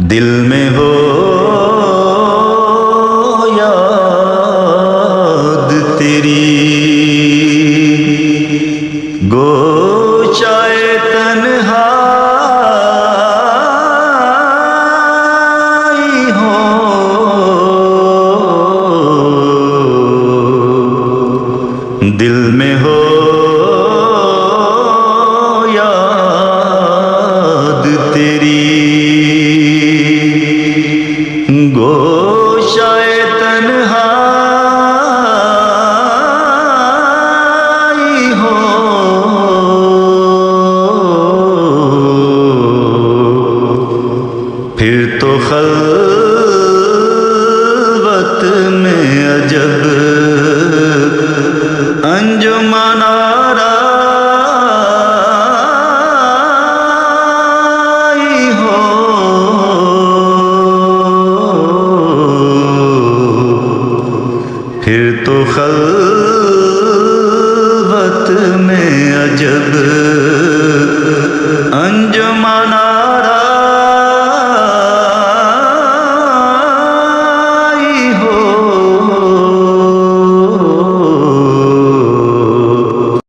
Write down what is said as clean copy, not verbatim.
दिल में हो याद तेरी, गोशाए तन्हाई हो, दिल में हो याद तेरी, गोशाए तन्हाई हो, फिर तो खल्वत में अजब अंजुमन आराई हो, फिर तो खल्वत में अजब